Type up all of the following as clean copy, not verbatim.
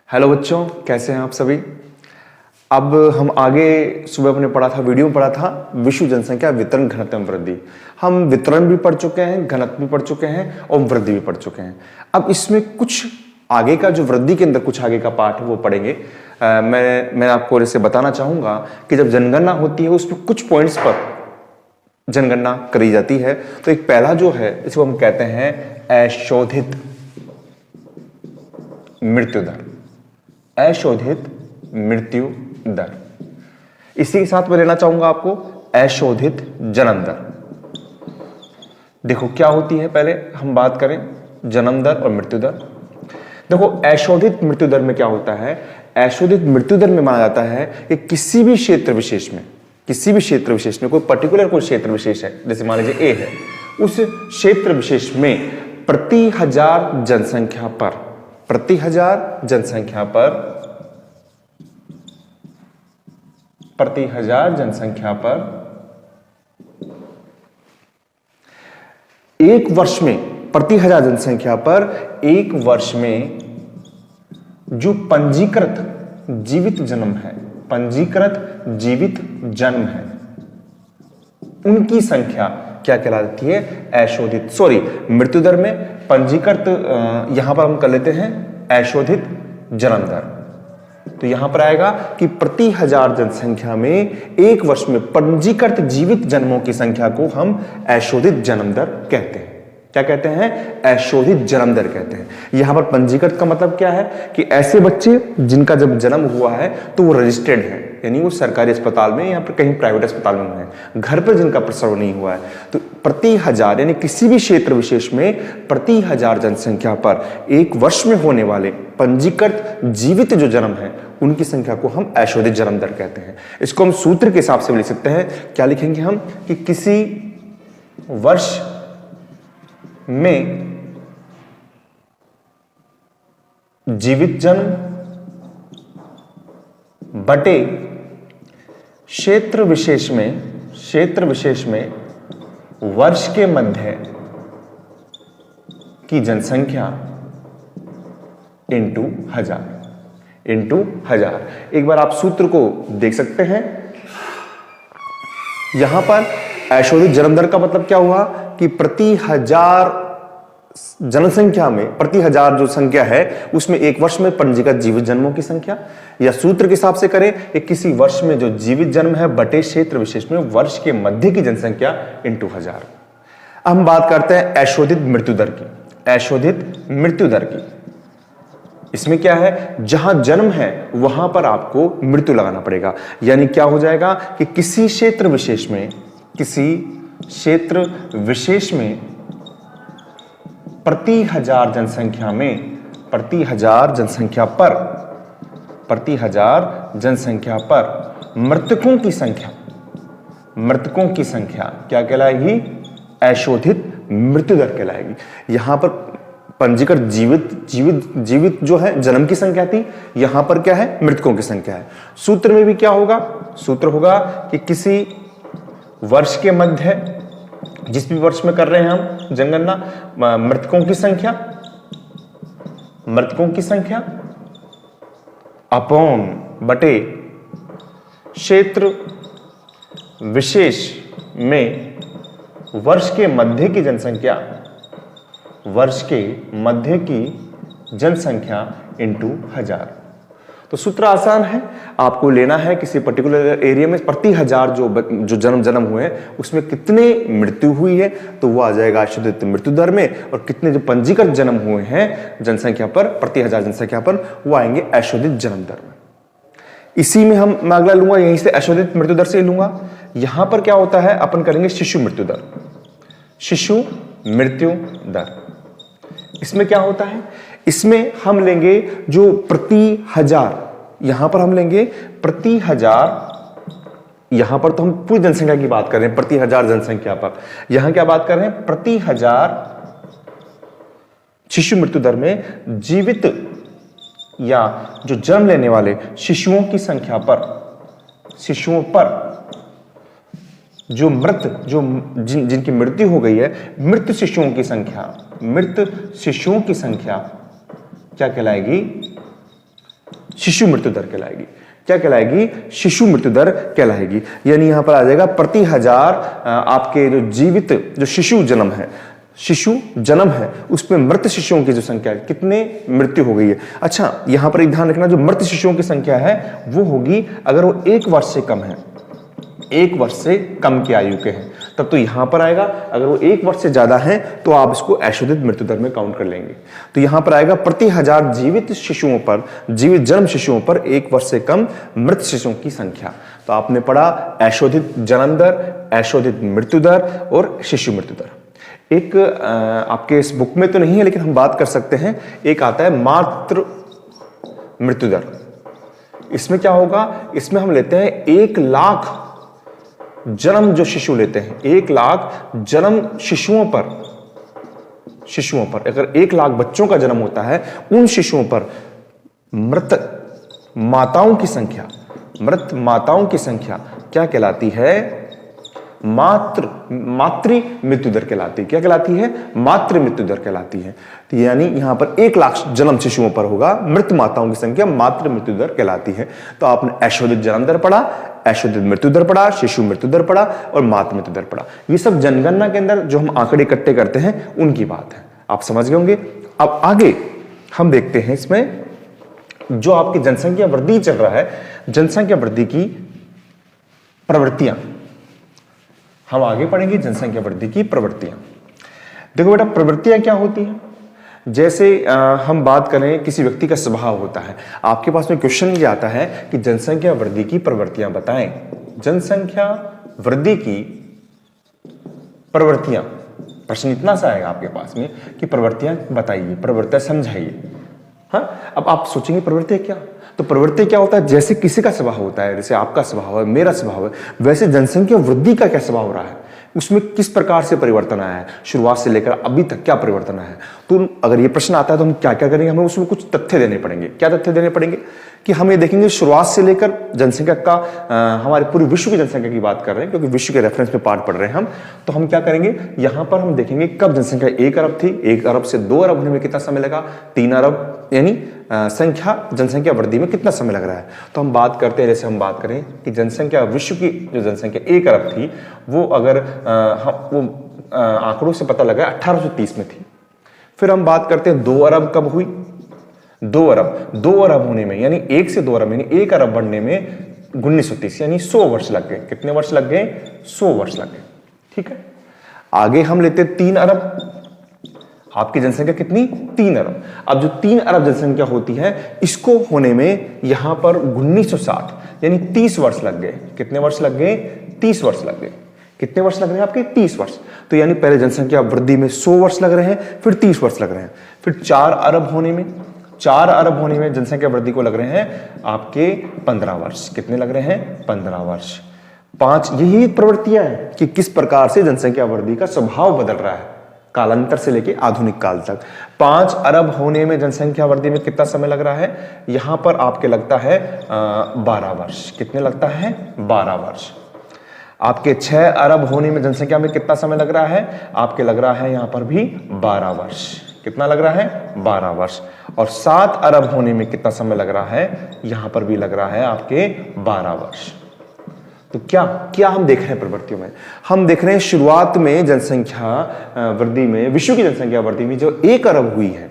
Hello बच्चों, कैसे हैं आप सभी। अब हम आगे सुबह अपने पढ़ा था, वीडियो में पढ़ा था विश्व जनसंख्या वितरण घनत्व एवं वृद्धि। हम वितरण भी पढ़ चुके हैं, घनत्व भी पढ़ चुके हैं और वृद्धि भी पढ़ चुके हैं। अब इसमें कुछ आगे का जो वृद्धि के अंदर कुछ आगे का पार्ट है वो पढ़ेंगे। मैं आपको इसे बताना चाहूंगा कि जब जनगणना होती है उसमें कुछ पॉइंट्स पर जनगणना करी जाती है। तो एक पहला जो है इसको हम कहते हैं अशोधित मृत्यु दर। अशोधित मृत्यु दर। इसी के साथ मैं लेना चाहूंगा आपको अशोधित जन्म दर। देखो क्या होती है, पहले हम बात करें जन्म दर और मृत्यु दर। देखो अशोधित मृत्यु दर में क्या होता है, अशोधित मृत्यु दर में माना जाता है कि किसी भी क्षेत्र विशेष में कोई पर्टिकुलर कोई क्षेत्र विशेष है, जैसे मान लीजिए ए है, उस क्षेत्र विशेष में प्रति हजार जनसंख्या पर एक वर्ष में, प्रति हजार जनसंख्या पर एक वर्ष में जो पंजीकृत जीवित जन्म है, उनकी संख्या क्या कहलाती है, अशोधित। मृत्यु दर में पंजीकृत, यहां पर हम कर लेते हैं अशोधित जन्म दर। तो यहां पर आएगा कि प्रति हजार जनसंख्या में एक वर्ष में पंजीकृत जीवित जन्मों की संख्या को हम अशोधित जन्म दर कहते हैं। क्या कहते हैं, अशोधित जन्म दर कहते हैं। यहां पर पंजीकृत का मतलब क्या है कि ऐसे बच्चे जिनका जब जन्म हुआ है तो वो रजिस्टर्ड है, यानी वो सरकारी अस्पताल में या फिर कहीं प्राइवेट अस्पताल में हुए हैं, घर पर जिनका प्रसव नहीं हुआ है। तो प्रति हजार यानी किसी भी क्षेत्र विशेष में प्रति हजार जनसंख्या पर एक वर्ष में होने वाले पंजीकृत जीवित जो जन्म है उनकी संख्या को हम अशोधित जन्म दर कहते हैं। इसको हम सूत्र के हिसाब से लिख सकते हैं। क्या लिखेंगे हम कि किसी वर्ष में जीवित जन्म बटे क्षेत्र विशेष में वर्ष के मध्य की जनसंख्या इंटू हजार। एक बार आप सूत्र को देख सकते हैं। यहां पर अशोधित जन्म दर का मतलब क्या हुआ कि प्रति हजार जनसंख्या में, प्रति हजार जो संख्या है उसमें एक वर्ष में पंजीकृत जीवित जन्मों की संख्या, या सूत्र के हिसाब से करें कि किसी वर्ष में जो जीवित जन्म है बटे क्षेत्र विशेष में वर्ष के मध्य की जनसंख्या इंटू हजार। हम बात करते हैं अशोधित मृत्यु दर की। इसमें क्या है, जहां जन्म है वहां पर आपको मृत्यु लगाना पड़ेगा। यानी क्या हो जाएगा कि किसी क्षेत्र विशेष में प्रति हजार जनसंख्या पर मृतकों की संख्या क्या कहलाएगी, अशोधित मृत्यु दर कहलाएगी। यहां पर पंजीकृत जीवित जो है जन्म की संख्या थी, यहां पर क्या है, मृतकों की संख्या है। सूत्र में भी क्या होगा, सूत्र होगा कि किसी वर्ष के मध्य, जिस भी वर्ष में कर रहे हैं हम जनगणना, मृतकों की संख्या अपॉन बटे क्षेत्र विशेष में वर्ष के मध्य की जनसंख्या इंटू हजार। तो सूत्र आसान है, आपको लेना है किसी पर्टिकुलर एरिया में प्रति हजार जो जन्म हुए हैं उसमें कितने मृत्यु हुई है, तो वो आ जाएगा अशोधित मृत्यु दर में, और कितने जो पंजीकृत जन्म हुए हैं जनसंख्या पर, प्रति हजार जनसंख्या पर, वो आएंगे अशोधित जन्म दर में। इसी में मैं अगला लूंगा, यहीं से अशोधित मृत्यु दर से लूंगा। यहां पर क्या होता है, अपन करेंगे शिशु मृत्यु दर। इसमें क्या होता है, इसमें हम लेंगे जो प्रति हजार, यहां पर हम लेंगे प्रति हजार, यहां पर तो हम पूरी जनसंख्या की बात कर रहे हैं, प्रति हजार जनसंख्या पर। यहां क्या बात कर रहे हैं, प्रति हजार शिशु मृत्यु दर में जीवित या जो जन्म लेने वाले शिशुओं की संख्या पर, जिनकी मृत्यु हो गई है, मृत शिशुओं की संख्या क्या कहलाएगी, शिशु मृत्यु दर कहलाएगी। क्या कहलाएगी? शिशु मृत्यु दर कहलाएगी। यानी यहां पर आ जाएगा प्रति 1000 आपके जो जीवित जो शिशु जन्म है उसमें मृत शिशुओं की जो संख्या है, कितने मृत्यु हो गई है। अच्छा, यहां पर एक ध्यान रखना, जो मृत शिशुओं की संख्या है वो होगी अगर वो 1 वर्ष से कम है, 1 वर्ष से कम की आयु के हैं, तब तो यहां पर आएगा। अगर वो 1 वर्ष से ज्यादा है तो आप इसको अशोधित मृत्यु दर में काउंट कर लेंगे। तो यहां पर आएगा प्रति 1000 जीवित जन्म शिशुओं पर 1 वर्ष से कम मृत शिशुओं की संख्या। तो आपने पढ़ा अशोधित जन्म दर, अशोधित मृत्यु दर और शिशु मृत्यु दर। एक आपके इस बुक में तो नहीं है लेकिन हम बात कर सकते हैं, एक आता है मातृ मृत्यु दर। इसमें क्या होगा? इसमें हम लेते हैं 1 लाख जन्म जो शिशु लेते हैं, 1 लाख जन्म शिशुओं पर अगर 1 लाख बच्चों का जन्म होता है, उन शिशुओं पर मृत माताओं की संख्या क्या कहलाती है? मातृ मृत्यु दर कहलाती है। क्या कहलाती है? मातृ मृत्यु दर कहलाती है। तो यानी यहां पर 1 लाख जन्म शिशुओं पर होगा, मृत माताओं की संख्या मातृ मृत्यु दर कहलाती है। तो आपने अशोधित जन्म दर पढ़ा, अशोधित मृत्यु दर पढ़ा, शिशु मृत्यु दर पढ़ा और मातृ मृत्यु दर पढ़ा। ये सब जनगणना के अंदर जो हम आंकड़े इकट्ठे करते हैं उनकी बात है, आप समझ गए होंगे। अब आगे हम देखते हैं इसमें जो आपकी जनसंख्या वृद्धि चल रहा है, जनसंख्या वृद्धि की प्रवृत्तियां हम आगे पढ़ेंगे। जनसंख्या वृद्धि की प्रवृत्तियां, देखो बेटा प्रवृत्तियां क्या होती हैं। जैसे हम बात करें, किसी व्यक्ति का स्वभाव होता है, आपके पास में क्वेश्चन ये आता है कि जनसंख्या वृद्धि की प्रवृत्तियां बताएं। जनसंख्या वृद्धि की प्रवृत्तियां, प्रश्न इतना सा आएगा आपके पास में कि प्रवृत्तियां बताइए, प्रवृत्तियां समझाइए। हाँ, अब आप सोचेंगे प्रवृत्ति क्या, तो प्रवृत्ति क्या होता है? जैसे किसी का स्वभाव होता है, जैसे आपका स्वभाव है, मेरा स्वभाव है, वैसे जनसंख्या वृद्धि का क्या स्वभाव रहा है, उसमें किस प्रकार से परिवर्तन आया है, शुरुआत से लेकर अभी तक क्या परिवर्तन आया है। तो अगर ये प्रश्न आता है तो हम क्या क्या करेंगे? हमें उसमें कुछ तथ्य देने पड़ेंगे। क्या तथ्य देने पड़ेंगे? कि हम ये देखेंगे शुरुआत से लेकर जनसंख्या का, हमारे पूरे विश्व की जनसंख्या की बात कर रहे हैं क्योंकि विश्व के रेफरेंस में पार्ट पढ़ रहे हैं हम, तो हम क्या करेंगे? यहां पर हम देखेंगे कब जनसंख्या 1 अरब थी, 1 अरब से 2 अरब होने में कितना समय लगा, 3 अरब, यानी जनसंख्या वृद्धि में कितना समय लग रहा है। तो हम बात करते हैं, जैसे हम बात करें कि जनसंख्या, विश्व की जो जनसंख्या 1 अरब थी, वो अगर आंकड़ों से पता लगा 1830 में थी। फिर हम बात करते हैं 2 अरब कब हुई? 2 अरब होने में, यानी 1 से 2 अरब यानी 1 अरब बनने में 1930 यानी 100 वर्ष लग गए। कितने वर्ष लग गए? 100 वर्ष लग गए। ठीक है, आगे हम लेते हैं 3 अरब। आपकी जनसंख्या कितनी? 3 अरब। अब जो 3 अरब जनसंख्या होती है, इसको होने में यहां पर 1960 यानी 30 वर्ष लग गए। कितने वर्ष लग गए? 30 वर्ष लग गए। कितने वर्ष लग रहे हैं आपके? 30 वर्ष। तो यानी पहले जनसंख्या वृद्धि में 100 वर्ष लग रहे हैं, फिर 30 वर्ष लग रहे हैं, फिर 4 अरब होने में जनसंख्या वृद्धि को लग रहे हैं आपके 15 वर्ष। कितने लग रहे हैं? 15 वर्ष। 5, यही प्रवृत्तियां हैं कि किस प्रकार से जनसंख्या वृद्धि का स्वभाव बदल रहा है कालांतर से लेके आधुनिक काल तक। 5 अरब होने में जनसंख्या वृद्धि में कितना समय लग रहा है? यहां पर आपके लगता है 12 वर्ष। कितने लगता है? 12 वर्ष। आपके 6 अरब होने में जनसंख्या में कितना समय लग रहा है? आपके लग रहा है यहां पर भी 12 वर्ष। कितना लग रहा है? 12 वर्ष। और 7 अरब होने में कितना समय लग रहा है? यहां पर भी लग रहा है आपके 12 वर्ष। तो क्या हम देख रहे हैं प्रवृत्तियों में? हम देख रहे हैं शुरुआत में जनसंख्या वृद्धि में, विश्व की जनसंख्या वृद्धि में जो 1 अरब हुई है,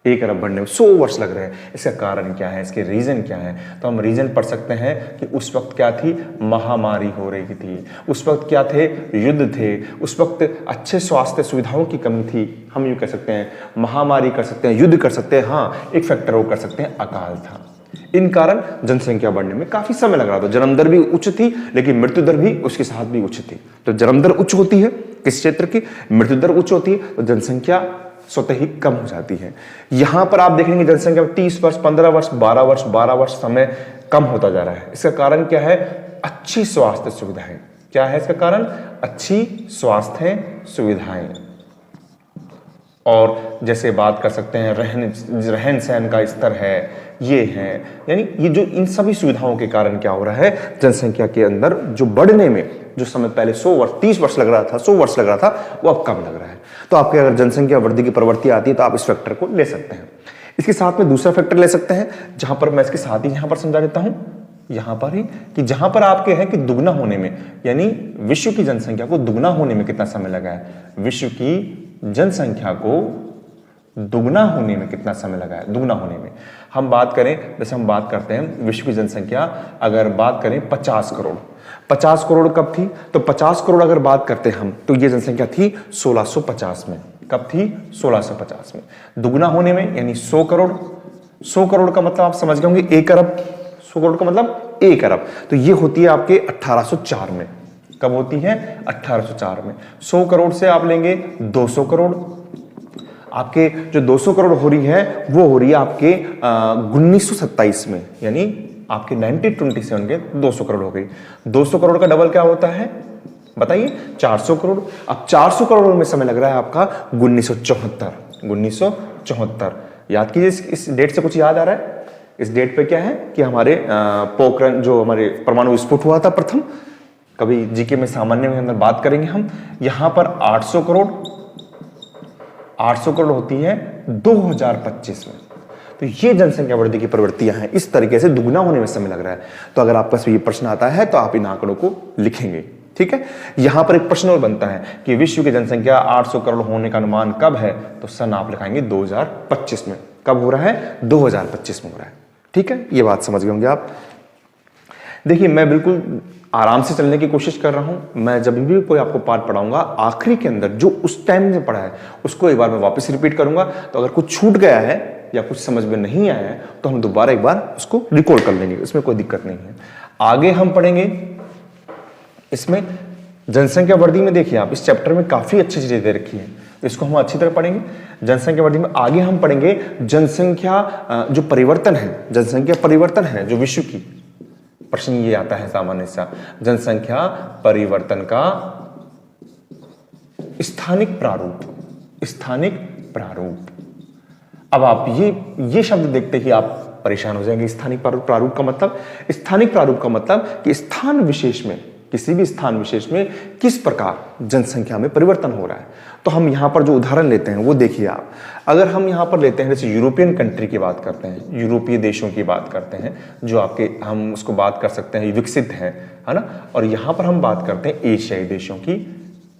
1 अरब बढ़ने में 100 वर्ष लग रहे हैं। इसका कारण क्या है? इसके रीजन क्या है? तो हम रीजन पढ़ सकते हैं कि उस वक्त क्या थी? महामारी हो रही थी। उस वक्त क्या थे? युद्ध थे। उस वक्त अच्छे स्वास्थ्य सुविधाओं की कमी थी। हम यूं कह सकते हैं महामारी कर सकते हैं, युद्ध कर सकते हैं, हाँ एक फैक्टर वो कर सकते हैं अकाल था। इन कारण जनसंख्या बढ़ने में काफी समय लग रहा था। जन्म दर भी उच्च थी लेकिन मृत्यु दर भी उसके साथ भी उच्च थी। तो जन्म दर उच्च होती है किस क्षेत्र की, मृत्यु दर उच्च होती है, तो जनसंख्या स्वतः ही कम हो जाती है। यहां पर आप देखेंगे जनसंख्या 30 वर्ष, 15 वर्ष, 12 वर्ष समय कम होता जा रहा है। इसका कारण क्या है? अच्छी स्वास्थ्य सुविधाएं। क्या है इसका कारण? अच्छी स्वास्थ्य सुविधाएं। और जैसे बात कर सकते हैं रहन सहन का स्तर है, ये है, यानी ये जो इन सभी सुविधाओं के कारण क्या हो रहा है, जनसंख्या के अंदर जो बढ़ने में जो समय पहले 100 वर्ष 30 वर्ष लग रहा था, 100 वर्ष लग रहा था, वो अब कम लग रहा है। तो आपके अगर जनसंख्या वृद्धि की प्रवृत्ति आती है तो आप इस फैक्टर को ले सकते हैं। इसके साथ में दूसरा फैक्टर ले सकते हैं, जहां पर मैं इसके साथ ही यहां पर समझा देता हूं, यहां पर ही, कि जहां पर आपके है कि दुगना होने में, यानी विश्व की जनसंख्या को दुगना होने में कितना समय लगा है, विश्व की जनसंख्या को दुगना होने में कितना समय लगा है, दुगना होने में। हम बात करें, जैसे हम बात करते हैं विश्व की जनसंख्या, अगर बात करें 50 करोड़, 50 करोड़ कब थी, तो 50 करोड़ अगर बात करते हैं हम, तो ये जनसंख्या थी 1650 में। कब थी? 1650 में। दुगना होने में यानी 100 करोड़, 100 करोड़ का मतलब आप समझ गए होंगे 1 अरब, 100 करोड़ का मतलब 1 अरब, तो ये होती है आपके 1804 में। कब होती है? 1804 में। 100 करोड़ से आप लेंगे 200 करोड़, आपके जो 200 करोड़ हो रही है वो हो रही है आपके 1927 में, यानी आपके 1927 के 200 करोड़ हो गई। 200 करोड़ का डबल क्या होता है बताइए? 400 करोड़। अब 400 करोड़ में समय लग रहा है आपका 1974, 1974। याद कीजिए, इस डेट से कुछ याद आ रहा है? इस डेट पे क्या है कि हमारे पोखरण, जो हमारे परमाणु विस्फोट हुआ था प्रथम, कभी जीके में सामान्य में अंदर बात करेंगे हम। यहां पर 800 करोड़, 800 करोड़ होती है 2025 में। तो ये जनसंख्या वृद्धि की प्रवृत्तियां हैं, इस तरीके से दुगना होने में समय लग रहा है। तो अगर आपका ये प्रश्न आता है तो आप इन आंकड़ों को लिखेंगे, ठीक है। यहां पर एक प्रश्न और बनता है कि विश्व की जनसंख्या 800 करोड़ होने का अनुमान कब है, तो सन आप लिखाएंगे 2025 में। कब हो रहा है? 2025 में हो रहा है, ठीक है। ये बात समझ गए होंगे आप। देखिए, मैं बिल्कुल आराम से चलने की कोशिश कर रहा हूं। मैं जब भी कोई आपको पार्ट पढ़ाऊंगा, आखिरी के अंदर जो उस टाइम में पढ़ा है उसको एक बार मैं वापस रिपीट करूंगा। तो अगर कुछ छूट गया है या कुछ समझ में नहीं आया है तो हम दोबारा एक बार उसको रिकॉल कर लेंगे, इसमें कोई दिक्कत नहीं है। आगे हम पढ़ेंगे इसमें जनसंख्या वृद्धि में। देखिए आप, इस चैप्टर में काफी अच्छी चीजें दे रखी है, इसको हम अच्छी तरह पढ़ेंगे। जनसंख्या वृद्धि में आगे हम पढ़ेंगे जनसंख्या जो परिवर्तन है, जनसंख्या परिवर्तन है जो विश्व की, प्रश्न ये आता है सामान्य सा, जनसंख्या परिवर्तन का स्थानिक प्रारूप, स्थानिक प्रारूप। अब आप ये शब्द देखते ही आप परेशान हो जाएंगे। स्थानिक प्रारूप का मतलब, स्थानिक प्रारूप का मतलब कि स्थान विशेष में, किसी भी स्थान विशेष में किस प्रकार जनसंख्या में परिवर्तन हो रहा है। तो हम यहां पर जो उदाहरण लेते हैं वो देखिए आप। अगर हम यहां पर लेते हैं, जैसे यूरोपियन कंट्री की बात करते हैं, यूरोपीय देशों की बात करते हैं, जो आपके, हम उसको बात कर सकते हैं विकसित है ना। और यहां पर हम बात करते हैं एशियाई देशों की,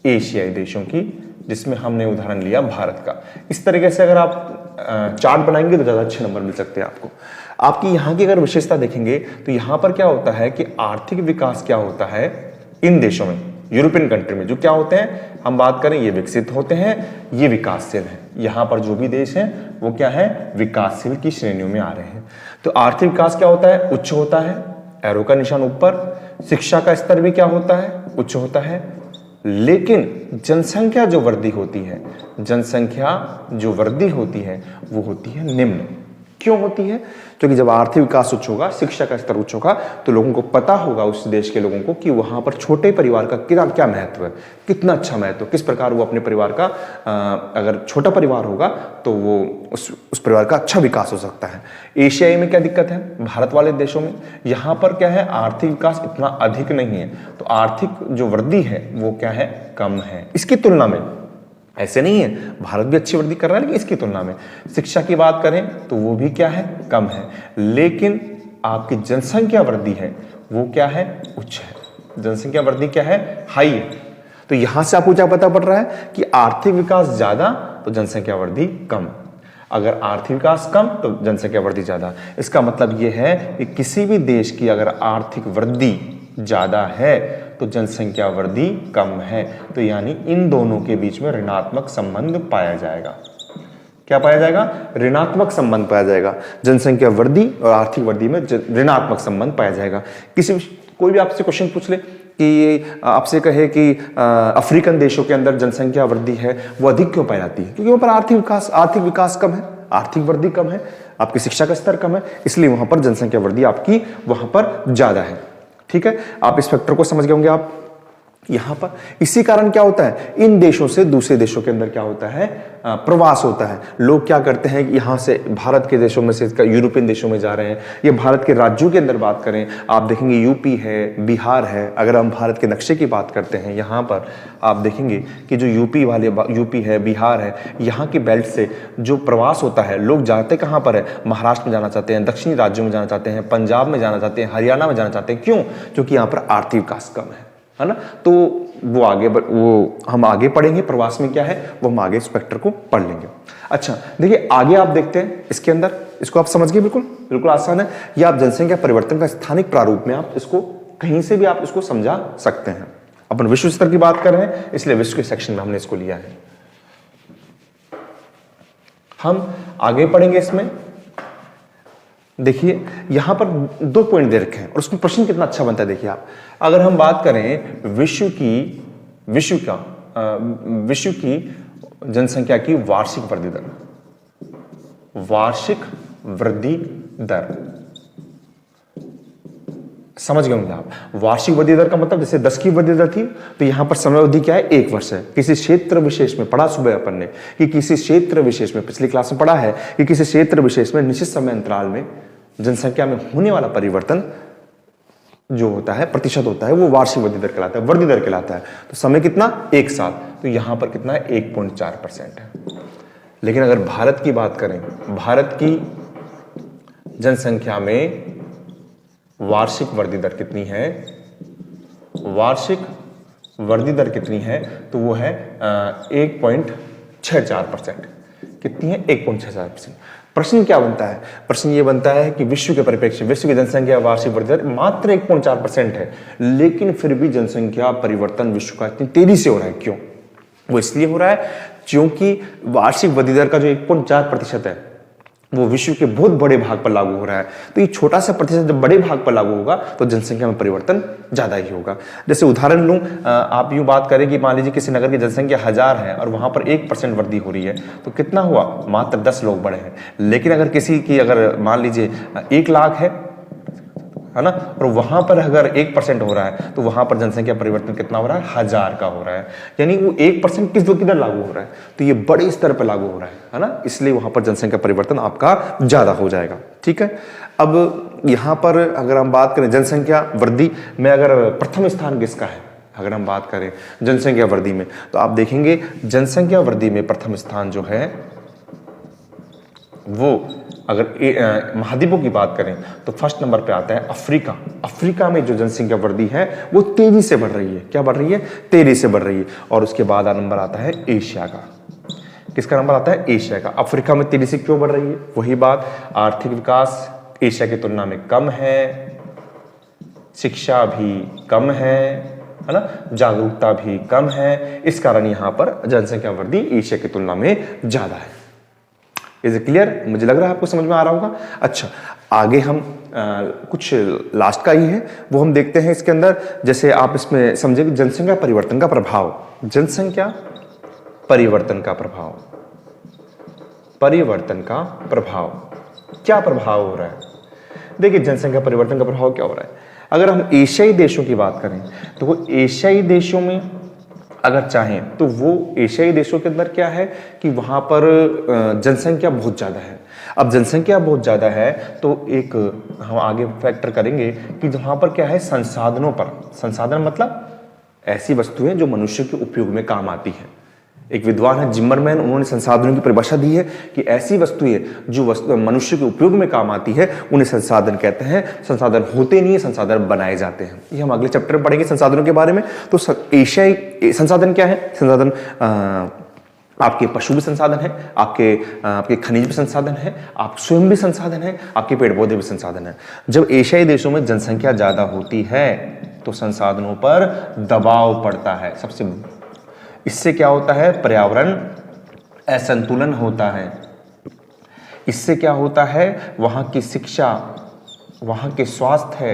एशियाई देशों की, जिसमें हमने उदाहरण लिया भारत का। इस तरीके से अगर आप चार्ट बनाएंगे तो ज्यादा अच्छे नंबर मिल सकते हैं आपको। आपकी यहाँ की अगर विशेषता देखेंगे तो यहाँ पर क्या होता है कि आर्थिक विकास क्या होता है इन देशों में, यूरोपियन कंट्री में जो क्या होते हैं, हम बात करें ये विकसित होते हैं, ये विकासशील है। यहाँ पर जो भी देश हैं वो क्या है, विकासशील की श्रेणियों में आ रहे हैं। तो आर्थिक विकास क्या होता है, उच्च होता है, एरो का निशान ऊपर। शिक्षा का स्तर भी क्या होता है, उच्च होता है। लेकिन जनसंख्या जो वृद्धि होती है, जनसंख्या जो वृद्धि होती है वो होती है निम्न। क्यों होती है? क्योंकि जब आर्थिक विकास उच्च होगा, शिक्षा का स्तर उच्च होगा, तो लोगों को पता होगा, उस देश के लोगों को, कि वहां पर छोटे परिवार का क्या महत्व है, कितना अच्छा महत्व, किस प्रकार वो अपने परिवार का, अगर छोटा परिवार होगा तो वो उस परिवार का अच्छा विकास हो सकता है। एशियाई में क्या दिक्कत है, भारत वाले देशों में यहां पर क्या है, आर्थिक विकास इतना अधिक नहीं है, तो आर्थिक जो वृद्धि है वो क्या है, कम है। इसकी तुलना में ऐसे नहीं है, भारत भी अच्छी वृद्धि कर रहा है, लेकिन इसकी तुलना में शिक्षा की बात करें तो वो भी क्या है, कम है। लेकिन आपकी जनसंख्या वृद्धि है वो क्या है, उच्च है। जनसंख्या वृद्धि क्या है, हाई है। तो यहां से आपको क्या पता पड़ रहा है कि आर्थिक विकास ज्यादा तो जनसंख्या वृद्धि कम, अगर आर्थिक विकास कम तो जनसंख्या वृद्धि ज्यादा। इसका मतलब यह है कि किसी भी देश की अगर आर्थिक वृद्धि ज्यादा है तो जनसंख्या वृद्धि कम है, तो यानी इन दोनों के बीच में ऋणात्मक संबंध पाया जाएगा। क्या पाया जाएगा, ऋणात्मक संबंध पाया जाएगा। जनसंख्या वृद्धि और आर्थिक वृद्धि में ऋणात्मक संबंध पाया जाएगा। कोई भी आपसे क्वेश्चन पूछ ले कि आपसे कहे कि अफ्रीकन देशों के अंदर जनसंख्या वृद्धि है वो अधिक क्यों पाई जाती है, क्योंकि वहां पर आर्थिक विकास कम है, आर्थिक वृद्धि कम है, आपकी शिक्षा का स्तर कम है, इसलिए वहां पर जनसंख्या वृद्धि आपकी वहां पर ज्यादा है। ठीक है, आप इस फैक्टर को समझ गए होंगे आप। यहां पर इसी कारण क्या होता है, इन देशों से दूसरे देशों के अंदर क्या होता है, प्रवास होता है। लोग क्या करते हैं, यहां से भारत के देशों में से यूरोपियन देशों में जा रहे हैं, या भारत के राज्यों के अंदर बात करें, आप देखेंगे यूपी है, बिहार है। अगर हम भारत के नक्शे की बात करते हैं, यहां पर आप देखेंगे कि जो यूपी है, बिहार है, यहां की बेल्ट से जो प्रवास होता है, लोग जाते कहां पर है, महाराष्ट्र में जाना चाहते हैं, दक्षिणी राज्यों में जाना चाहते हैं, पंजाब में जाना चाहते हैं, हरियाणा में जाना चाहते हैं। क्यों? क्योंकि यहां पर आर्थिक विकास कम है ना। तो वो हम आगे पढ़ेंगे, प्रवास में क्या है वो हम आगे इस फैक्टर को पढ़ लेंगे। अच्छा देखिए, आगे आप देखते हैं इसके अंदर, इसको आप समझ गए, बिल्कुल बिल्कुल आसान है। ये आप जनसंख्या परिवर्तन का स्थानिक प्रारूप में आप इसको कहीं से भी आप इसको समझा सकते हैं। अपन विश्व स्तर की बात कर रहे हैं, इसलिए विश्व के सेक्शन में हमने इसको लिया है। हम आगे पढ़ेंगे इसमें। देखिए यहां पर 2 पॉइंट दे रखे हैं और उसमें प्रश्न कितना अच्छा बनता है। देखिए आप, अगर हम बात करें विश्व की जनसंख्या की वार्षिक वृद्धि दर समझ गए होंगे आप। वार्षिक वृद्धि दर का मतलब जैसे 10 की वृद्धि दर थी, तो यहां पर समय अवधि क्या है, 1 वर्ष है। किसी क्षेत्र विशेष में पढ़ा सुबह अपन ने कि किसी क्षेत्र विशेष में, पिछली क्लास में पढ़ा है कि किसी क्षेत्र विशेष में निश्चित समय अंतराल में जनसंख्या में होने वाला परिवर्तन जो होता है, प्रतिशत होता है, वो वार्षिक वृद्धि दर कहलाता है, वृद्धि दर कहलाता है। तो समय कितना, 1 साल। तो यहां पर कितना है, 1.4% है। लेकिन अगर भारत की बात करें, भारत की जनसंख्या में वार्षिक वृद्धि दर कितनी है, वार्षिक वृद्धि दर कितनी है, तो वो है 1.64%। कितनी है, 1.64%। प्रश्न क्या बनता है, प्रश्न ये बनता है कि विश्व के परिप्रेक्ष्य, विश्व की जनसंख्या वार्षिक वृद्धि दर मात्र 1.4% है, लेकिन फिर भी जनसंख्या परिवर्तन विश्व का इतनी तेजी से हो रहा है। क्यों? वो इसलिए हो रहा है क्योंकि वार्षिक वृद्धि दर का जो 1.4% है वो विश्व के बहुत बड़े भाग पर लागू हो रहा है। तो ये छोटा सा प्रतिशत जब बड़े भाग पर लागू होगा तो जनसंख्या में परिवर्तन ज्यादा ही होगा। जैसे उदाहरण लूं, आप यूं बात करें कि मान लीजिए किसी नगर की जनसंख्या 1000 है और वहां पर 1% वृद्धि हो रही है, तो कितना हुआ, मात्र 10 लोग बढ़े हैं। लेकिन अगर किसी की, अगर मान लीजिए 1 लाख है ना, और वहां पर अगर 1% हो रहा है, तो वहां पर जनसंख्या परिवर्तन कितना हो रहा है, 1000 का हो रहा है। यानी वो 1% किधर लागू हो रहा है, तो ये बड़े स्तर पर लागू हो रहा है ना, इसलिए वहां पर जनसंख्या परिवर्तन आपका ज्यादा हो जाएगा। ठीक है, अब यहां पर अगर हम बात करें जनसंख्या वृद्धि में, अगर प्रथम स्थान किसका है, अगर हम बात करें जनसंख्या वृद्धि में, तो आप देखेंगे जनसंख्या वृद्धि में प्रथम स्थान जो है वो, अगर महाद्वीपों की बात करें तो फर्स्ट नंबर पे आता है अफ्रीका। अफ्रीका में जो जनसंख्या वृद्धि है वो तेजी से बढ़ रही है। क्या बढ़ रही है, तेजी से बढ़ रही है। और उसके बाद नंबर आता है एशिया का। किसका नंबर आता है, एशिया का। अफ्रीका में तेजी से क्यों बढ़ रही है, वही बात, आर्थिक विकास एशिया की तुलना में कम है, शिक्षा भी कम है ना, जागरूकता भी कम है, इस कारण यहां पर जनसंख्या वृद्धि एशिया की तुलना में ज्यादा है। Is it clear? मुझे लग रहा है आपको समझ में आ रहा होगा। अच्छा, आगे हम कुछ लास्ट का ही है वो हम देखते हैं इसके अंदर। जैसे आप इसमें समझे कि जनसंख्या परिवर्तन का प्रभाव, जनसंख्या परिवर्तन का प्रभाव, परिवर्तन का प्रभाव, क्या प्रभाव हो रहा है। देखिए जनसंख्या परिवर्तन का प्रभाव क्या हो रहा है, अगर हम एशियाई देशों की बात करें तो वो एशियाई देशों में अगर चाहें तो वो एशियाई देशों के अंदर क्या है कि वहां पर जनसंख्या बहुत ज्यादा है। अब जनसंख्या बहुत ज्यादा है तो एक हम आगे फैक्टर करेंगे कि वहां पर क्या है, संसाधनों पर, संसाधन मतलब ऐसी वस्तुएं जो मनुष्य के उपयोग में काम आती हैं। एक विद्वान है जिम्मरमैन, उन्होंने संसाधनों की परिभाषा दी है कि ऐसी वस्तुएं जो मनुष्य के उपयोग में काम आती है उन्हें संसाधन कहते हैं। संसाधन होते नहीं है, संसाधन बनाए जाते हैं। ये हम अगले चैप्टर में पढ़ेंगे संसाधनों के बारे में। तो एशियाई संसाधन क्या है, संसाधन आपके पशु भी संसाधन है, आपके खनिज भी संसाधन है, आप स्वयं भी संसाधन है, आपके पेड़ पौधे भी संसाधन है। जब एशियाई देशों में जनसंख्या ज्यादा होती है तो संसाधनों पर दबाव पड़ता है। सबसे इससे क्या होता है, पर्यावरण असंतुलन होता है। इससे क्या होता है, वहां की शिक्षा, वहां के स्वास्थ्य,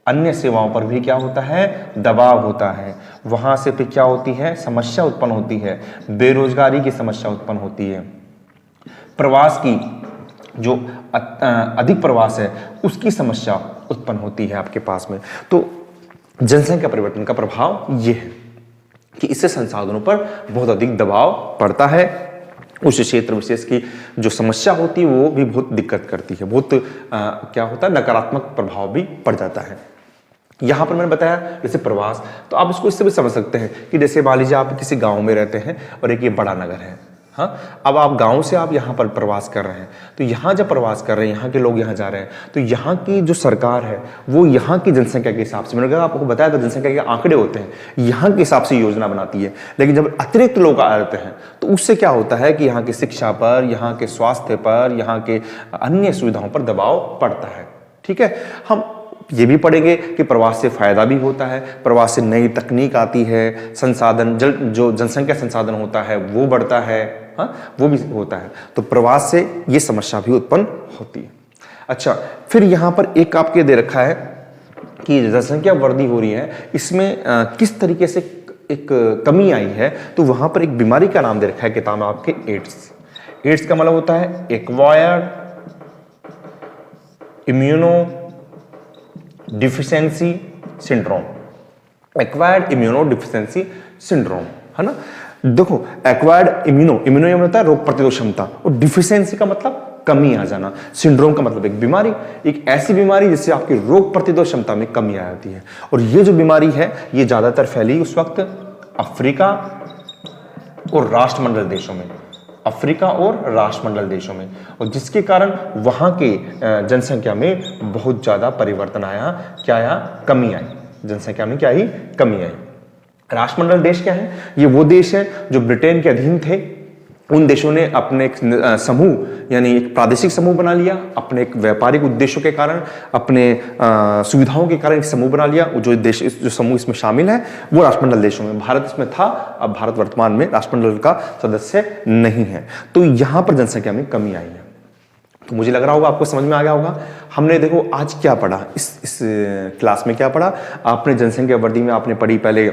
अन्य सेवाओं पर भी क्या होता है, दबाव होता है। वहां से फिर क्या होती है, समस्या उत्पन्न होती है, बेरोजगारी की समस्या उत्पन्न होती है, प्रवास की जो अधिक प्रवास है उसकी समस्या उत्पन्न होती है आपके पास में। तो जनसंख्या परिवर्तन का प्रभाव ये है कि इससे संसाधनों पर बहुत अधिक दबाव पड़ता है। उस क्षेत्र विशेष की जो समस्या होती है वो भी बहुत दिक्कत करती है, बहुत क्या होता है, नकारात्मक प्रभाव भी पड़ जाता है। यहां पर मैंने बताया जैसे प्रवास, तो आप इसको इससे भी समझ सकते हैं कि जैसे मान लीजिए आप किसी गांव में रहते हैं और एक ये बड़ा नगर है, हाँ, अब आप गांव से आप यहाँ पर प्रवास कर रहे हैं, तो यहाँ जब प्रवास कर रहे हैं, यहाँ के लोग यहाँ जा रहे हैं, तो यहाँ की जो सरकार है वो यहाँ की जनसंख्या के हिसाब से, मैंने कहा आपको बताया था जनसंख्या के आंकड़े होते हैं, यहाँ के हिसाब से योजना बनाती है। लेकिन जब अतिरिक्त लोग आ जाते हैं तो उससे क्या होता है कि यहाँ की शिक्षा पर, यहाँ के स्वास्थ्य पर, यहाँ के अन्य सुविधाओं पर दबाव पड़ता है। ठीक है, हम ये भी पढ़ेंगे कि प्रवास से फायदा भी होता है, प्रवास से नई तकनीक आती है, संसाधन जो जनसंख्या संसाधन होता है वो बढ़ता है, हाँ, वो भी होता है। तो प्रवास से ये समस्या भी उत्पन्न होती है। अच्छा, फिर यहाँ पर एक आपके दे रखा है कि जनसंख्या वृद्धि हो रही है, इसमें किस तरीके से एक कमी आई है, तो वहां पर एक बीमारी का नाम दे रखा है किताब में आपके, एड्स। एड्स का मतलब होता है acquired immuno deficiency syndrome, acquired immuno deficiency syndrome, है ना। देखो, एक्वायर्ड इम्यूनो ये होता है रोग प्रतिरोधक क्षमता, और डिफिशियंसी का मतलब कमी आ जाना, सिंड्रोम का मतलब एक बीमारी, एक ऐसी बीमारी जिससे आपकी रोग प्रतिरोधक क्षमता में कमी आ जाती है। और ये जो बीमारी है ये ज्यादातर फैली उस वक्त अफ्रीका और राष्ट्रमंडल देशों में, अफ्रीका और राष्ट्रमंडल देशों में, और जिसके कारण वहां के जनसंख्या में बहुत ज्यादा परिवर्तन आया। क्या आया? कमी आई, जनसंख्या में क्या आई? कमी आई। राष्ट्रमंडल देश क्या है? ये वो देश है जो ब्रिटेन के अधीन थे। उन देशों ने अपने एक समूह यानी एक प्रादेशिक समूह बना लिया, अपने एक व्यापारिक उद्देश्यों के कारण, अपने सुविधाओं के कारण एक समूह बना लिया। जो समूह इसमें शामिल है वो राष्ट्रमंडल देशों में, भारत इसमें था। अब भारत वर्तमान में राष्ट्रमंडल का सदस्य नहीं है, तो यहां पर जनसंख्या में कमी आई है। तो मुझे लग रहा होगा आपको समझ में आ गया होगा। हमने देखो आज क्या पढ़ा, इस क्लास में क्या पढ़ा। आपने जनसंख्या वृद्धि में आपने पढ़ी, पहले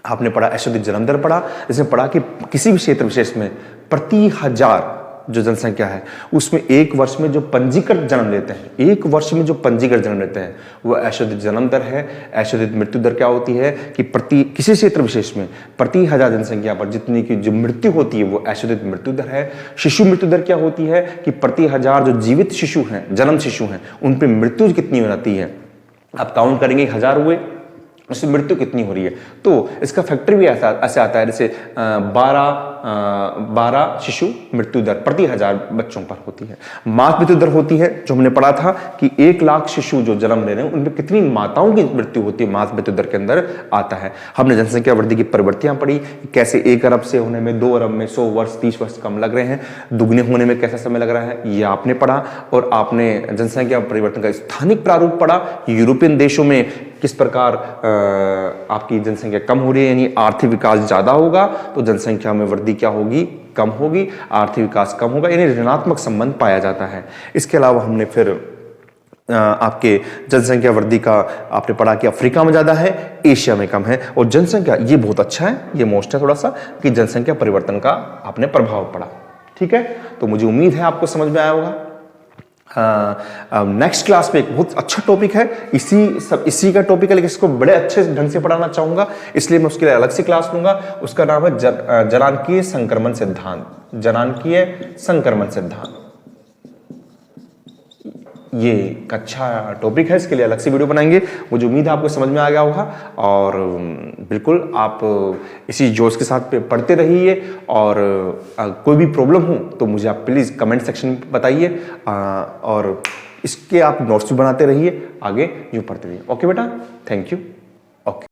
आपने पढ़ा ऐशोधिक जन्म दर पढ़ा, इसमें पढ़ा कि किसी भी क्षेत्र विशेष में प्रति हजार जो जनसंख्या है उसमें एक वर्ष में जो पंजीकृत जन्म लेते हैं, एक वर्ष में जो पंजीकृत जन्म लेते हैं वो ऐशोधिक जन्म दर है। ऐशोधिक मृत्यु दर क्या होती है कि किसी क्षेत्र विशेष में प्रति हजार जनसंख्या पर जितनी की जो मृत्यु होती है वो ऐशोधिक मृत्यु दर है। शिशु मृत्यु दर क्या होती है कि प्रति हजार जो जीवित शिशु हैं, जन्म शिशु हैं, उन पर मृत्यु कितनी हो जाती है। आप काउंट करेंगे 1000 हुए, उसमें मृत्यु कितनी हो रही है, तो इसका फैक्टर भी ऐसे आता है जैसे 12 शिशु मृत्यु दर प्रति 1000 बच्चों पर होती है। मातृ मृत्यु दर होती है, जो हमने पढ़ा था कि 1 लाख शिशु जो जन्म ले रहे हैं उनमें कितनी माताओं की मृत्यु होती है, मातृ मृत्यु दर के अंदर आता है। हमने जनसंख्या वृद्धि की प्रवृत्तियां पढ़ी, कैसे 1 अरब से होने में 2 अरब में 100 वर्ष 30 वर्ष कम लग रहे हैं, दुगने होने में कैसा समय लग रहा है, ये आपने पढ़ा। और आपने जनसंख्या परिवर्तन का स्थानिक प्रारूप पढ़ा, यूरोपियन देशों में किस प्रकार आपकी जनसंख्या कम हो रही है, यानी आर्थिक विकास ज्यादा होगा तो जनसंख्या में वृद्धि क्या होगी, कम होगी, आर्थिक विकास कम होगा, यानी ऋणात्मक संबंध पाया जाता है। इसके अलावा हमने फिर आपके जनसंख्या वृद्धि का आपने पढ़ा कि अफ्रीका में ज्यादा है, एशिया में कम है। और जनसंख्या, ये बहुत अच्छा है, ये मोस्ट है थोड़ा सा, कि जनसंख्या परिवर्तन का आपने प्रभाव पढ़ा। ठीक है, तो मुझे उम्मीद है आपको समझ में आया होगा। नेक्स्ट क्लास में एक बहुत अच्छा टॉपिक है, इसी का टॉपिक है, लेकिन इसको बड़े अच्छे ढंग से पढ़ाना चाहूंगा, इसलिए मैं उसके लिए अलग से क्लास लूंगा। उसका नाम है जनांकीय संक्रमण सिद्धांत। जनांकीय संक्रमण सिद्धांत, ये एक अच्छा टॉपिक है, इसके लिए अलग से वीडियो बनाएंगे। मुझे उम्मीद है आपको समझ में आ गया होगा, और बिल्कुल आप इसी जोश के साथ पढ़ते रहिए। और कोई भी प्रॉब्लम हो तो मुझे आप प्लीज़ कमेंट सेक्शन में बताइए, और इसके आप नोट्स भी बनाते रहिए, आगे यूँ पढ़ते रहिए। ओके बेटा, थैंक यू। ओके।